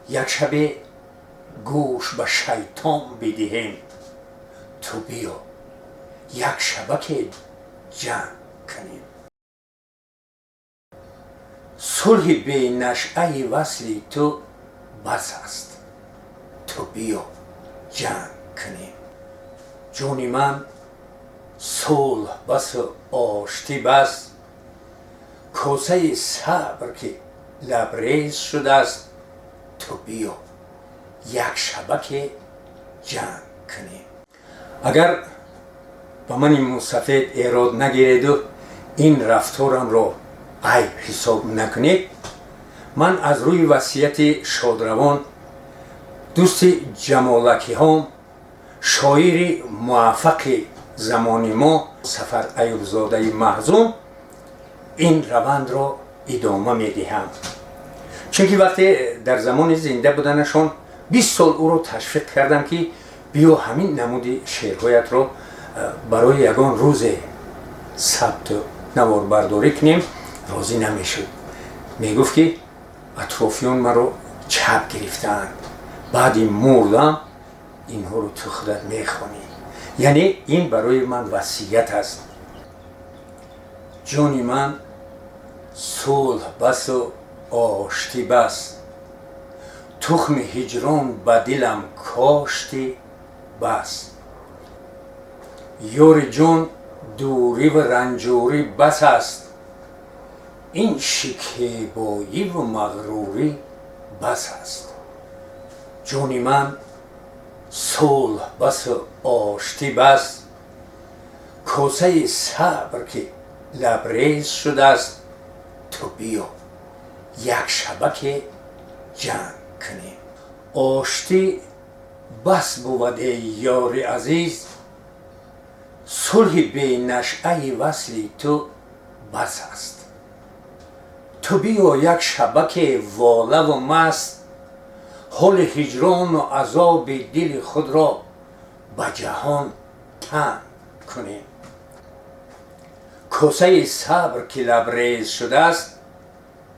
یک شبه گوش به شیطان بدهیم، تو بیا یک شبکه جنگ کنیم. صلح بی نشأه وصلی تو بس است، تو بیا جنگ کنیم. جونی من صلح بس و آشتی بس، کوسه صبر که لبریز شده است، تو بیا یک شبکه جنگ کنیم. اگر به من موسفید اعراض نگیرید و این رفتارم رو عیب حساب نکنید، من از روی وصیت شادروان دوست جمالکی هم شاعر موفق زمان ما سفر ایوب زاده محزون این روند را ادامه میدهم. چون که وقتی در زمان زنده بودنشان 20 سال او را تشویق کردم که بیا همین نمود شعرهایت را برای یگان روز ثبت و نوار برداری کنیم. راضی نمیشد، میگفت که اطرافیان مرا چپ گرفتند، بعد مردم اینها رو تو خودت میخوانی. یعنی این برای من وصیت است. جانی من صلح بس و آشتی بس، تخم هجران به دلم کاشتی بس. یار جان دوری و رنجوری بس است، این شکیبایی و مغروری بس است. جانی من صلح بس و آشتی بس، کوسه صبر که لبریز شده است، تو بیا یک شبکه جنگ کنیم. آشتی بس بود ای یار عزیز، صلح بی نشأه وصلی تو بس است. تو بیا یک شبکه واله و مست، حال هجران و عذاب دل خود را به جهان تنگ کنیم. کوسه صبر که لبریز شده است،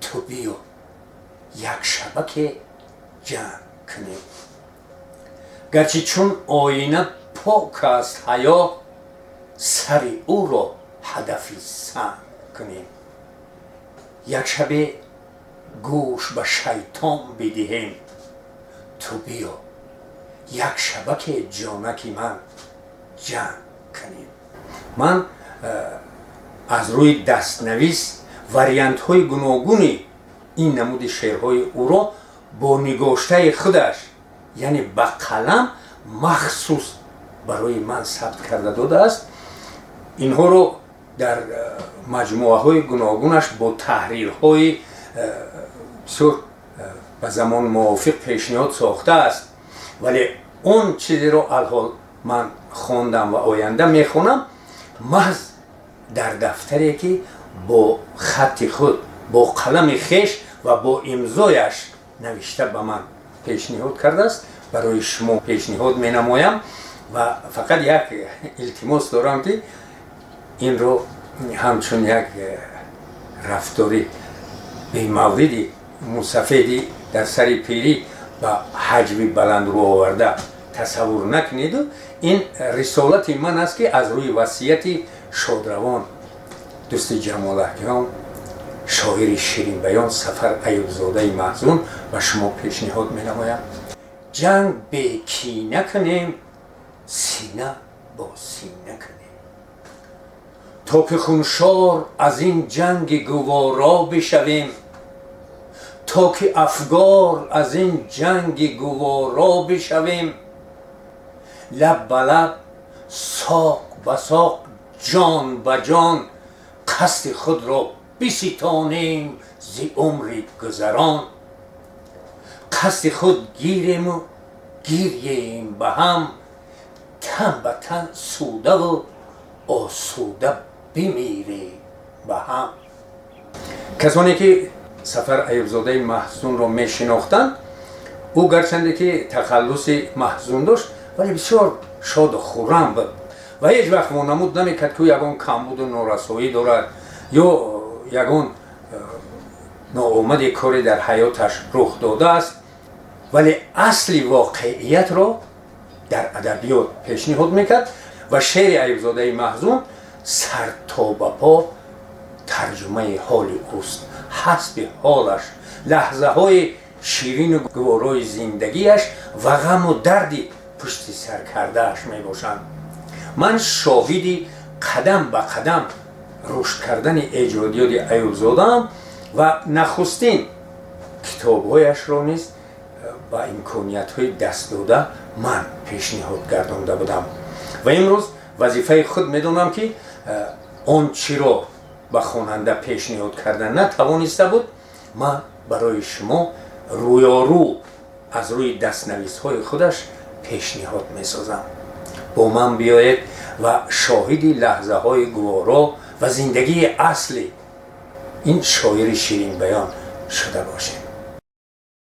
تو بیا یک شبکه جنگ کنیم. گرچه چون آینه پاک است حیا، سر او را هدفی سنگ کنیم. یک شبه گوش به شیطان بدهیم، تو بیا یک شبکه جانکی من جنگ کنیم. من از روی دستنویس وریانت های گوناگونی این نمود شعرهای او را با نگاشته خودش، یعنی به قلم مخصوص برای من ثبت کرده داده است. اینها رو در مجموعه های گوناگونش با تحریرهای بسیار به زمان موافق پیشنهاد ساخته است، ولی اون چیزی رو الحال من خواندم و آینده میخونم محض در دفتری که با خط خود با قلم خیش و با امضایش نوشته به من پیشنهاد کرده است. برای شما پیشنهاد می نمایم و فقط یک التماس دارم که این رو همچون یک رفتاری به موردی موسفیدی در سر پیری و حجم بلند رو آورده تصور نکنید. و این رسالت من است که از روی وصیت شادروان دوست جمالکی هم شاعر شیرین بیان سفر ایوب زاده محزون و شما پیشنهاد می نمایم. جنگ به کینه کنیم، سینه با سینه کنیم، تا که خونشار از این جنگ گوارا بشویم، تا که افگار از این جنگ گوارا بشویم. لب به لب، ساق به ساق، جان به جان، قصد خود را بستانیم ز عمر گذران. قصد خود گیریم و گیریم به هم، تن به تن سوده و آسوده بمیریم به هم. کسانی که سفر ایوب زاده محزون را می شناختند، او گرچنده که تخلص محزون داشت ولی بسیار شاد و خرم بود و هیچ وقت وانمود نمیکرد که یگان کمبود و نارسایی دارد یا یگان ناآمد کاری در حیاتش رخ داده است. ولی اصلی واقعیت رو در ادبیات پیشنهاد میکرد و شعر ایوب‌زاده محزون سر تا به پا ترجمه حال اوست، حسب حالش، لحظه های شیرین و گوارای زندگیش و غم و دردی پشت سر کردهش می باشند. من شاهدی قدم به قدم رشد کردن ایجادیات ایوب‌زاده و نخستین کتابهایش را نیز با امکانیت های دست داده من پیشنهاد گردانده بودم و امروز وظیفه خود میدونم که آن چی را به خواننده پیشنهاد کردن نتوانسته بود، من برای شما رویارو از روی دستنویس های خودش پیشنهاد میسازم. با من بیایید و شاهدی لحظه های گوارا و زندگی اصلی این شاعر شیرین بیان شده باشید.